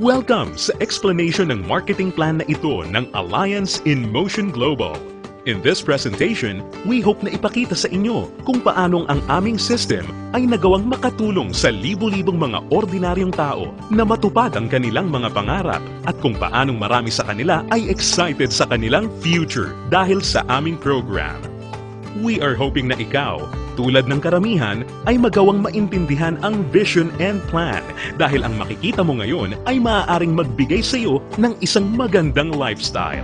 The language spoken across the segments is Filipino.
Welcome sa explanation ng marketing plan na ito ng Alliance in Motion Global. In this presentation, we hope na ipakita sa inyo kung paanong ang aming system ay nagawang makatulong sa libu-libong mga ordinaryong tao na matupad ang kanilang mga pangarap at kung paanong marami sa kanila ay excited sa kanilang future dahil sa aming program. We are hoping na ikaw, tulad ng karamihan, ay magawang maintindihan ang vision and plan dahil ang makikita mo ngayon ay maaaring magbigay sa iyo ng isang magandang lifestyle.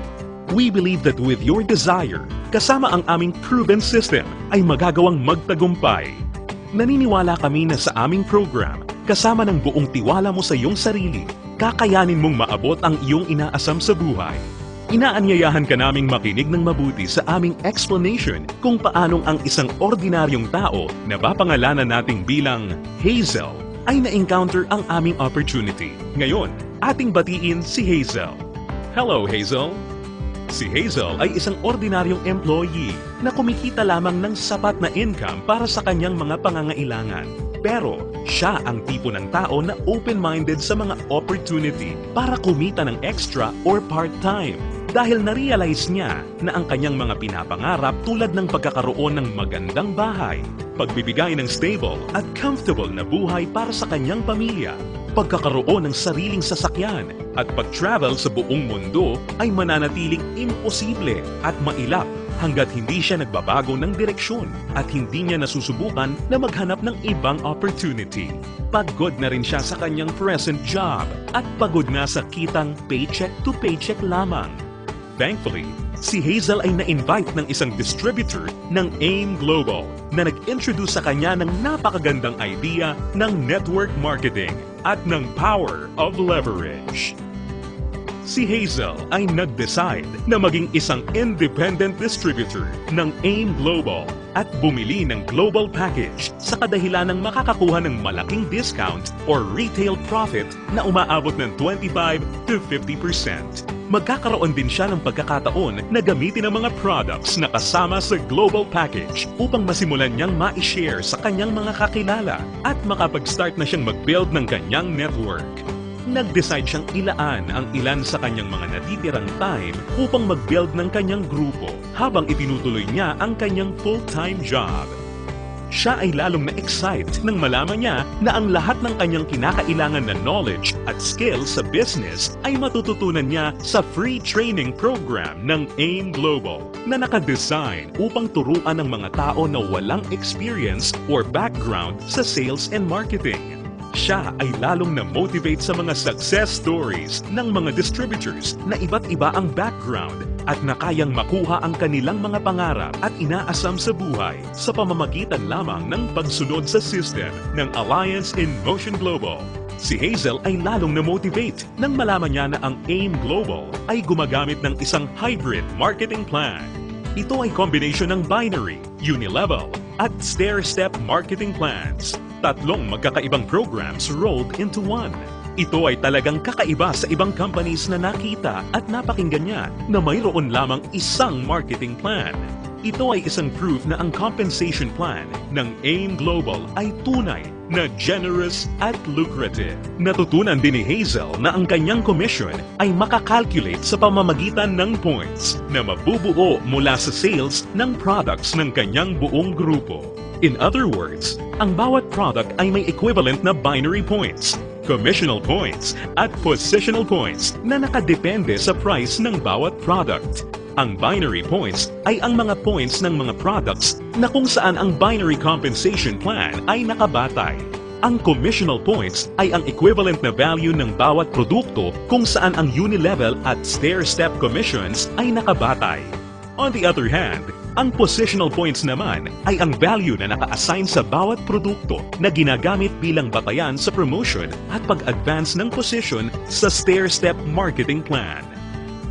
We believe that with your desire, kasama ang aming proven system ay magagawang magtagumpay. Naniniwala kami na sa aming program, kasama ng buong tiwala mo sa iyong sarili, kakayanin mong maabot ang iyong inaasam sa buhay. Inaanyayahan ka naming makinig ng mabuti sa aming explanation kung paanong ang isang ordinaryong tao na papangalanan nating bilang Hazel ay na-encounter ang aming opportunity. Ngayon, ating batiin si Hazel. Hello, Hazel! Si Hazel ay isang ordinaryong employee na kumikita lamang ng sapat na income para sa kanyang mga pangangailangan. Pero siya ang tipo ng tao na open-minded sa mga opportunity para kumita ng extra or part-time. Dahil na-realize niya na ang kanyang mga pinapangarap tulad ng pagkakaroon ng magandang bahay, pagbibigay ng stable at comfortable na buhay para sa kanyang pamilya, pagkakaroon ng sariling sasakyan at pag-travel sa buong mundo ay mananatiling imposible at mailap hanggat hindi siya nagbabago ng direksyon at hindi niya nasusubukan na maghanap ng ibang opportunity. Pagod na rin siya sa kanyang present job at pagod na sa kitang paycheck to paycheck lamang. Thankfully, si Hazel ay na-invite ng isang distributor ng AIM Global na nag-introduce sa kanya ng napakagandang idea ng network marketing at ng power of leverage. Si Hazel ay nag-decide na maging isang independent distributor ng AIM Global at bumili ng global package sa kadahilan ng makakakuha ng malaking discount or retail profit na umaabot ng 25 to 50%. Magkakaroon din siya ng pagkakataon na gamitin ang mga products na kasama sa global package upang masimulan niyang ma-share sa kanyang mga kakilala at makapag-start na siyang mag-build ng kanyang network. Nag-decide siyang ilaan ang ilan sa kanyang mga natitirang time upang mag-build ng kanyang grupo habang itinutuloy niya ang kanyang full-time job. Siya ay lalong na-excite nang malaman niya na ang lahat ng kanyang kinakailangan na knowledge at skills sa business ay matututunan niya sa free training program ng AIM Global na nakadesign upang turuan ng mga tao na walang experience or background sa sales and marketing. Siya ay lalong na-motivate sa mga success stories ng mga distributors na iba't iba ang background at na kayang makuha ang kanilang mga pangarap at inaasam sa buhay sa pamamagitan lamang ng pagsunod sa system ng Alliance in Motion Global. Si Hazel ay lalong na-motivate nang malaman niya na ang AIM Global ay gumagamit ng isang hybrid marketing plan. Ito ay combination ng binary, unilevel at stair-step marketing plans. Tatlong magkakaibang programs rolled into one. Ito ay talagang kakaiba sa ibang companies na nakita at napakinggan niya na mayroon lamang isang marketing plan. Ito ay isang proof na ang compensation plan ng AIM Global ay tunay na generous at lucrative. Natutunan din ni Hazel na ang kanyang commission ay makakalculate sa pamamagitan ng points na mabubuo mula sa sales ng products ng kanyang buong grupo. In other words, ang bawat product ay may equivalent na binary points, commissional points, at positional points na nakadepende sa price ng bawat product. Ang binary points ay ang mga points ng mga products na kung saan ang binary compensation plan ay nakabatay. Ang commissional points ay ang equivalent na value ng bawat produkto kung saan ang unilevel at stair-step commissions ay nakabatay. On the other hand, ang positional points naman ay ang value na naka-assign sa bawat produkto na ginagamit bilang batayan sa promotion at pag-advance ng position sa stair-step marketing plan.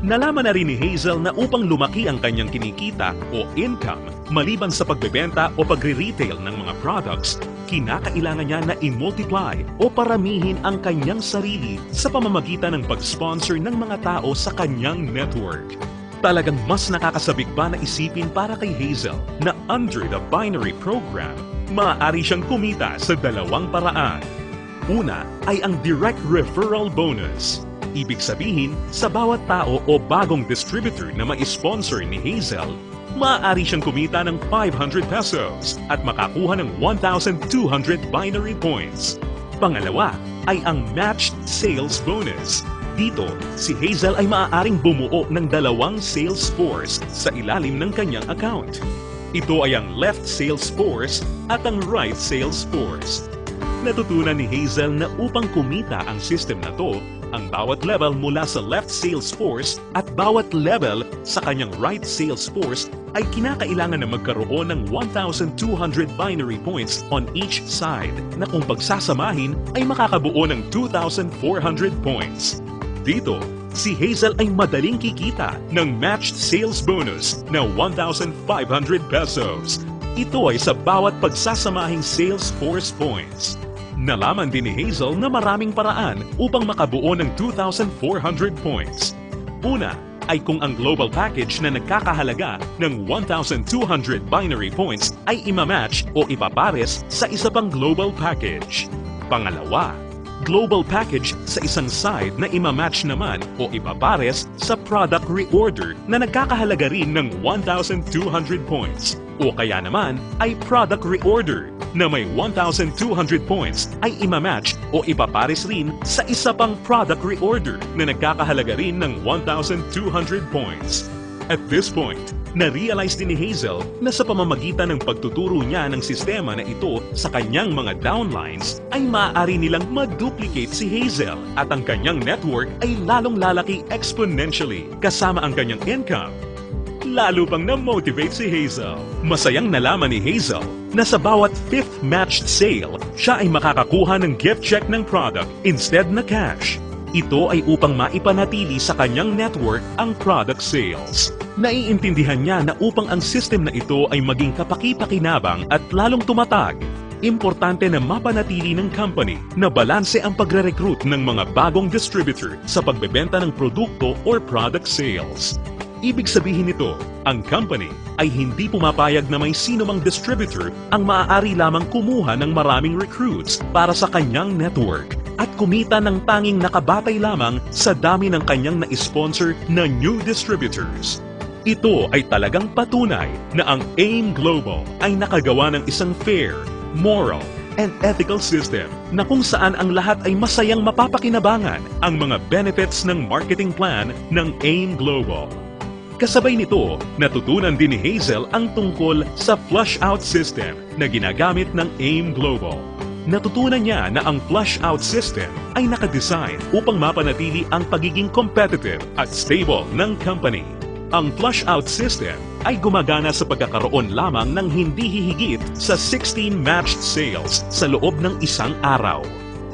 Nalaman na rin ni Hazel na upang lumaki ang kanyang kinikita o income maliban sa pagbebenta o pagre-retail ng mga products, kinakailangan niya na i-multiply o paramihin ang kanyang sarili sa pamamagitan ng pag-sponsor ng mga tao sa kanyang network. Talagang mas nakakasabik pa na isipin para kay Hazel na under the binary program, maaari siyang kumita sa dalawang paraan. Una ay ang direct referral bonus. Ibig sabihin, sa bawat tao o bagong distributor na ma-sponsor ni Hazel, maaari siyang kumita ng 500 pesos at makakuha ng 1,200 binary points. Pangalawa ay ang matched sales bonus. Dito, si Hazel ay maaaring bumuo ng 2 sales force sa ilalim ng kanyang account. Ito ay ang left sales force at ang right sales force. Natutunan ni Hazel na upang kumita ang system na to, ang bawat level mula sa left sales force at bawat level sa kanyang right sales force ay kinakailangan na magkaroon ng 1,200 binary points on each side na kung pagsasamahin ay makakabuo ng 2,400 points. Dito, si Hazel ay madaling kikita ng matched sales bonus na 1,500 pesos. Ito ay sa bawat pagsasamahing sales force points. Nalaman din ni Hazel na maraming paraan upang makabuo ng 2,400 points. Una ay kung ang global package na nagkakahalaga ng 1,200 binary points ay imamatch o ipapares sa isa pang global package. Pangalawa, global package sa isang side na imamatch naman o ipapares sa product reorder na nagkakahalaga rin ng 1,200 points. O kaya naman ay product reorder na may 1,200 points ay imamatch o ipapares rin sa isa pang product reorder na nagkakahalaga rin ng 1,200 points. At this point, na-realize din ni Hazel na sa pamamagitan ng pagtuturo niya ng sistema na ito sa kanyang mga downlines ay maaari nilang ma-duplicate si Hazel at ang kanyang network ay lalong lalaki exponentially kasama ang kanyang income. Lalo pang na-motivate si Hazel. Masayang nalaman ni Hazel na sa bawat 5th matched sale, siya ay makakakuha ng gift check ng product instead na cash. Ito ay upang maipanatili sa kanyang network ang product sales. Naiintindihan niya na upang ang system na ito ay maging kapaki-pakinabang at lalong tumatag, importante na mapanatili ng company na balanse ang pagre-recruit ng mga bagong distributor sa pagbebenta ng produkto or product sales. Ibig sabihin nito, ang company ay hindi pumapayag na may sino mang distributor ang maaari lamang kumuha ng maraming recruits para sa kanyang network at kumita ng tanging nakabatay lamang sa dami ng kanyang na-sponsor na new distributors. Ito ay talagang patunay na ang AIM Global ay nakagawa ng isang fair, moral, and ethical system na kung saan ang lahat ay masayang mapapakinabangan ang mga benefits ng marketing plan ng AIM Global. Kasabay nito, natutunan din ni Hazel ang tungkol sa flush-out system na ginagamit ng AIM Global. Natutunan niya na ang flush-out system ay nakadesign upang mapanatili ang pagiging competitive at stable ng company. Ang flush-out system ay gumagana sa pagkakaroon lamang ng hindi hihigit sa 16 matched sales sa loob ng isang araw.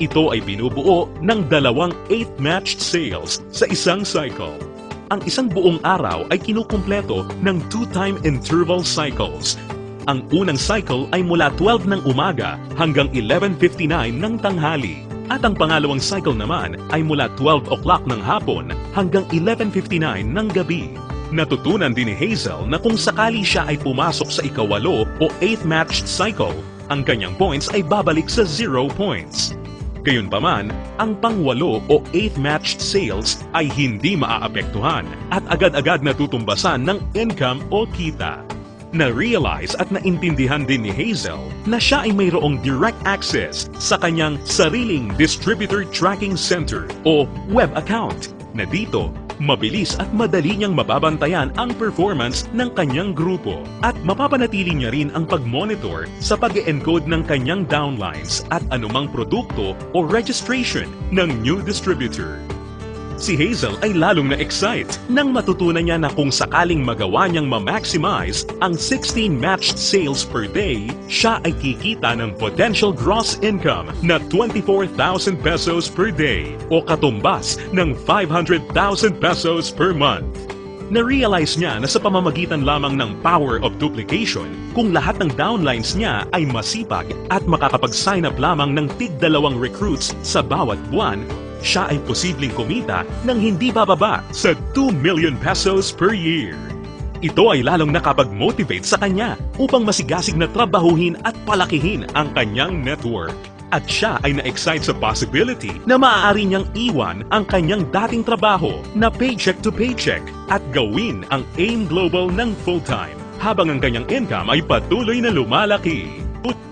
Ito ay binubuo ng 2 8 matched sales sa isang cycle. Ang isang buong araw ay kinukumpleto ng 2-time interval cycles. Ang unang cycle ay mula 12 ng umaga hanggang 11:59 ng tanghali. At ang pangalawang cycle naman ay mula 12 o'clock ng hapon hanggang 11:59 ng gabi. Natutunan din ni Hazel na kung sakali siya ay pumasok sa ikawalo o 8th matched cycle, ang kanyang points ay babalik sa 0 points. Gayunpaman, ang pang-8 o 8th matched sales ay hindi maaapektuhan at agad-agad natutumbasan ng income o kita. Na-realize at naintindihan din ni Hazel na siya ay mayroong direct access sa kanyang sariling Distributor Tracking Center o web account na dito mabilis at madali niyang mababantayan ang performance ng kanyang grupo at mapapanatili niya rin ang pag-monitor sa pag-encode ng kanyang downlines at anumang produkto o registration ng new distributor. Si Hazel ay lalong na-excite nang matutunan niya na kung sakaling magawa niyang ma-maximize ang 16 matched sales per day, siya ay kikita ng potential gross income na 24,000 pesos per day o katumbas ng 500,000 pesos per month. Na-realize niya na sa pamamagitan lamang ng power of duplication, kung lahat ng downlines niya ay masipag at makakapag-sign up lamang ng tig-2 recruits sa bawat buwan, siya ay posibleng kumita ng hindi bababa sa 2 million pesos per year. Ito ay lalong nakapag-motivate sa kanya upang masigasig na trabahuhin at palakihin ang kanyang network. At siya ay na-excite sa possibility na maaari niyang iwan ang kanyang dating trabaho na paycheck to paycheck at gawin ang AIM Global ng full-time habang ang kanyang income ay patuloy na lumalaki.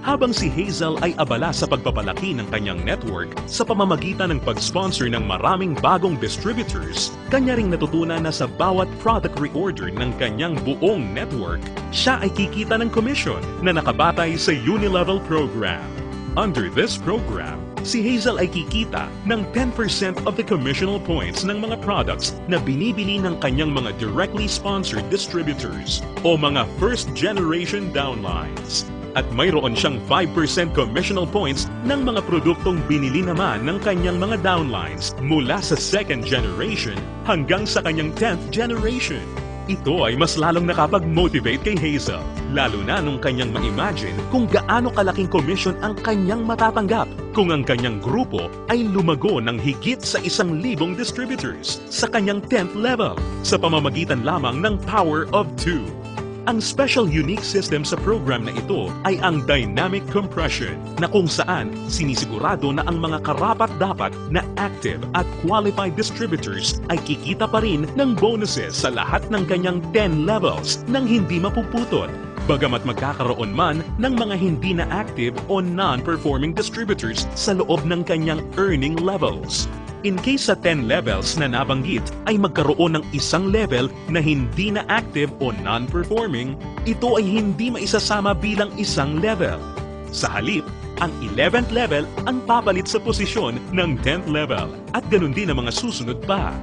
Habang si Hazel ay abala sa pagpapalaki ng kanyang network sa pamamagitan ng pag-sponsor ng maraming bagong distributors, kanya ring natutunan na sa bawat product reorder ng kanyang buong network, siya ay kikita ng commission na nakabatay sa Unilevel program. Under this program, si Hazel ay kikita ng 10% of the commissional points ng mga products na binibili ng kanyang mga directly sponsored distributors o mga first-generation downlines. At mayroon siyang 5% commissional points ng mga produktong binili naman ng kanyang mga downlines mula sa second generation hanggang sa kanyang 10th generation. Ito ay mas lalong nakapag-motivate kay Hazel, lalo na nung kanyang ma-imagine kung gaano kalaking commission ang kanyang matatanggap kung ang kanyang grupo ay lumago ng higit sa 1,000 distributors sa kanyang 10th level sa pamamagitan lamang ng Power of 2. Ang special unique system sa program na ito ay ang dynamic compression na kung saan sinisigurado na ang mga karapat-dapat na active at qualified distributors ay kikita pa rin ng bonuses sa lahat ng kanyang 10 levels nang hindi mapuputol. Bagamat magkakaroon man ng mga hindi na active o non-performing distributors sa loob ng kanyang earning levels. In case sa 10 levels na nabanggit ay magkaroon ng isang level na hindi na active o non-performing, ito ay hindi maisasama bilang isang level. Sa halip, ang 11th level ang papalit sa posisyon ng 10th level at ganun din ang mga susunod pa.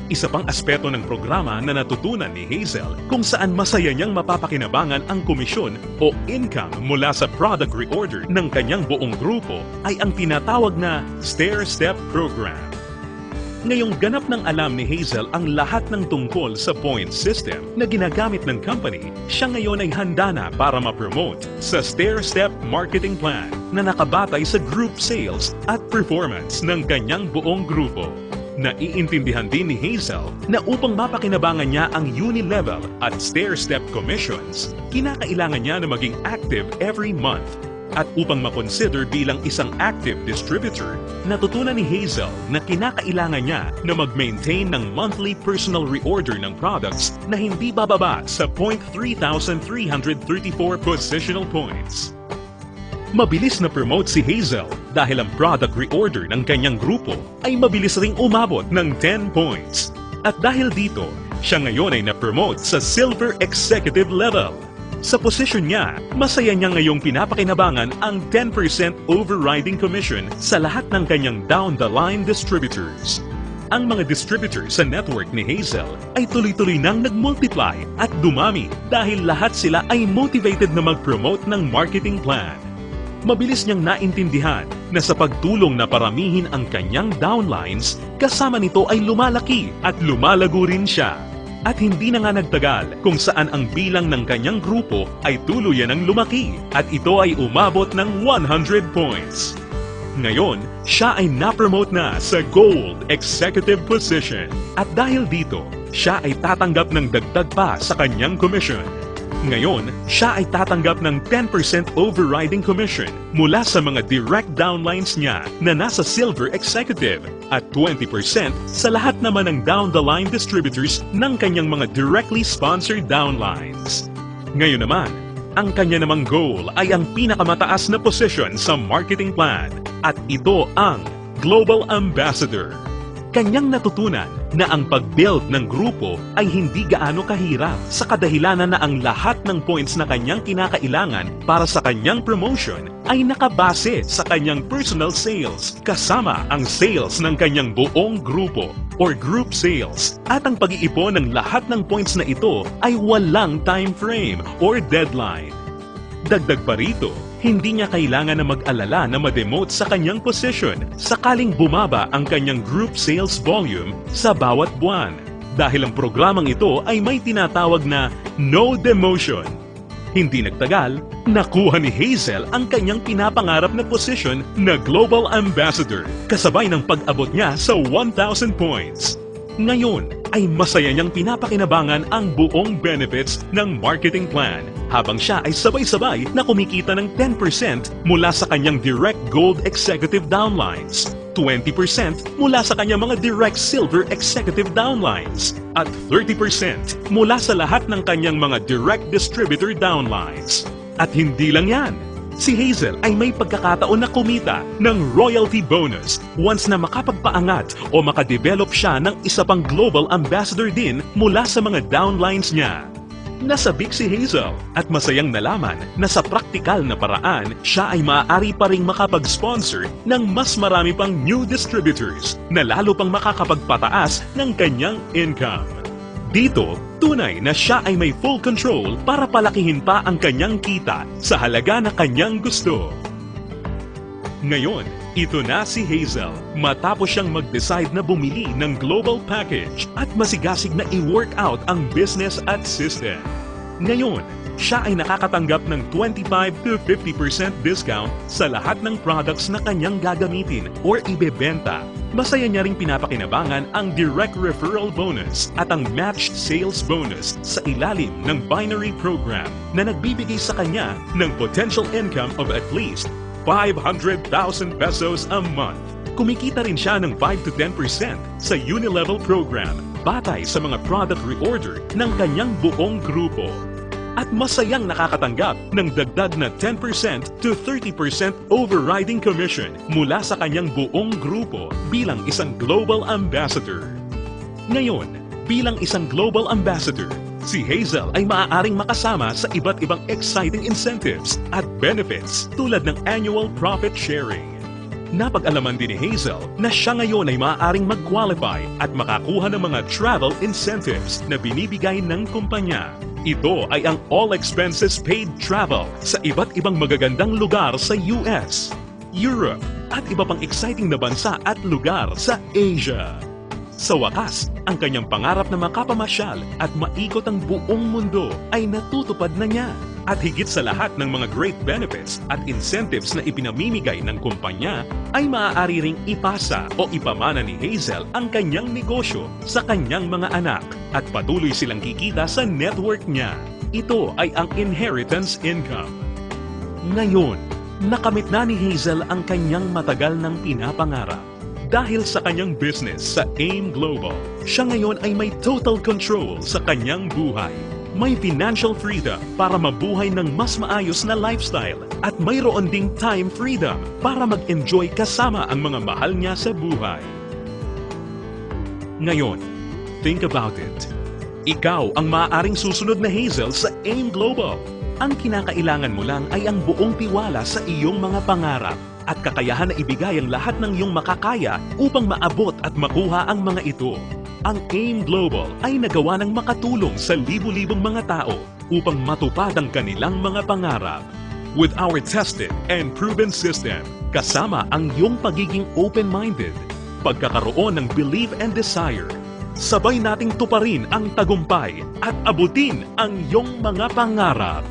Isa pang aspeto ng programa na natutunan ni Hazel kung saan masaya niyang mapapakinabangan ang komisyon o income mula sa product reorder ng kanyang buong grupo ay ang tinatawag na stair-step program. Ngayong ganap ng alam ni Hazel ang lahat ng tungkol sa point system na ginagamit ng company, siya ngayon ay handa na para ma-promote sa stair-step marketing plan na nakabatay sa group sales at performance ng kanyang buong grupo. Naiintindihan din ni Hazel na upang mapakinabangan niya ang Unilevel at stair-step commissions, kinakailangan niya na maging active every month. At upang makonsider bilang isang active distributor, natutunan ni Hazel na kinakailangan niya na mag-maintain ng monthly personal reorder ng products na hindi bababa sa 3,334 positional points. Mabilis na promote si Hazel dahil ang product reorder ng kanyang grupo ay mabilis ring umabot ng 10 points. At dahil dito, siya ngayon ay na-promote sa Silver Executive level. Sa posisyon niya, masaya niya ngayong pinapakinabangan ang 10% overriding commission sa lahat ng kanyang down-the-line distributors. Ang mga distributors sa network ni Hazel ay tuloy-tuloy nang nag-multiply at dumami dahil lahat sila ay motivated na mag-promote ng marketing plan. Mabilis niyang naintindihan na sa pagtulong na paramihin ang kanyang downlines, kasama nito ay lumalaki at lumalago rin siya. At hindi na nga nagtagal kung saan ang bilang ng kanyang grupo ay tuluyan ang lumaki at ito ay umabot ng 100 points. Ngayon, siya ay na-promote na sa Gold Executive position at dahil dito, siya ay tatanggap ng dagdag pa sa kanyang commission. Ngayon, siya ay tatanggap ng 10% overriding commission mula sa mga direct downlines niya na nasa Silver Executive at 20% sa lahat naman ng down-the-line distributors ng kanyang mga directly sponsored downlines. Ngayon naman, ang kanya namang goal ay ang pinakamataas na position sa marketing plan at ito ang Global Ambassador. Kanyang natutunan na ang pag-build ng grupo ay hindi gaano kahirap sa kadahilanan na ang lahat ng points na kanyang kinakailangan para sa kanyang promotion ay nakabase sa kanyang personal sales kasama ang sales ng kanyang buong grupo or group sales at ang pag-iipon ng lahat ng points na ito ay walang time frame or deadline. Dagdag pa rito, hindi niya kailangan na mag-alala na ma-demote sa kanyang position sakaling bumaba ang kanyang group sales volume sa bawat buwan dahil ang programang ito ay may tinatawag na no demotion. Hindi nagtagal, nakuha ni Hazel ang kanyang pinapangarap na position na Global Ambassador kasabay ng pag-abot niya sa 1,000 points. Ngayon ay masaya niyang pinapakinabangan ang buong benefits ng marketing plan habang siya ay sabay-sabay na kumikita ng 10% mula sa kanyang direct gold executive downlines, 20% mula sa kanyang mga direct silver executive downlines, at 30% mula sa lahat ng kanyang mga direct distributor downlines. At hindi lang yan, si Hazel ay may pagkakataon na kumita ng royalty bonus once na makapagpaangat o makadevelop siya ng isa pang global ambassador din mula sa mga downlines niya. Nasabik si Hazel at masayang nalaman na sa praktikal na paraan siya ay maaari pa ring makapag-sponsor ng mas marami pang new distributors na lalo pang makakapagpataas ng kanyang income. Dito, tunay na siya ay may full control para palakihin pa ang kanyang kita sa halaga na kanyang gusto. Ngayon, ito na si Hazel matapos siyang mag-decide na bumili ng global package at masigasig na i-work out ang business at system. Ngayon, siya ay nakakatanggap ng 25 to 50% discount sa lahat ng products na kanyang gagamitin or ibebenta. Masaya niya ring pinapakinabangan ang direct referral bonus at ang matched sales bonus sa ilalim ng binary program na nagbibigay sa kanya ng potential income of at least 500,000 pesos a month. Kumikita rin siya ng 5 to 10% sa Unilevel program batay sa mga product reorder ng kanyang buong grupo. At masayang nakakatanggap ng dagdag na 10% to 30% overriding commission mula sa kanyang buong grupo bilang isang global ambassador. Ngayon, bilang isang global ambassador, si Hazel ay maaaring makasama sa iba't ibang exciting incentives at benefits tulad ng annual profit sharing. Napag-alaman din ni Hazel na siya ngayon ay maaaring mag-qualify at makakuha ng mga travel incentives na binibigay ng kumpanya. Ito ay ang all expenses paid travel sa iba't ibang magagandang lugar sa US, Europe, at iba pang exciting na bansa at lugar sa Asia. Sa wakas, ang kanyang pangarap na makapamasyal at maikot ang buong mundo ay natutupad na niya. At higit sa lahat ng mga great benefits at incentives na ipinamimigay ng kumpanya, ay maaari ring ipasa o ipamana ni Hazel ang kanyang negosyo sa kanyang mga anak at patuloy silang kikita sa network niya. Ito ay ang inheritance income. Ngayon, nakamit na ni Hazel ang kanyang matagal ng pinapangarap. Dahil sa kanyang business sa AIM Global, siya ngayon ay may total control sa kanyang buhay. May financial freedom para mabuhay ng mas maayos na lifestyle at mayroon ding time freedom para mag-enjoy kasama ang mga mahal niya sa buhay. Ngayon, think about it. Ikaw ang maaaring susunod na Hazel sa AIM Global. Ang kinakailangan mo lang ay ang buong tiwala sa iyong mga pangarap at kakayahan na ibigay ang lahat ng iyong makakaya upang maabot at makuha ang mga ito. Ang AIM Global ay nagawa ng makatulong sa libu-libong mga tao upang matupad ang kanilang mga pangarap. With our tested and proven system, kasama ang iyong pagiging open-minded, pagkakaroon ng belief and desire, sabay nating tuparin ang tagumpay at abutin ang iyong mga pangarap.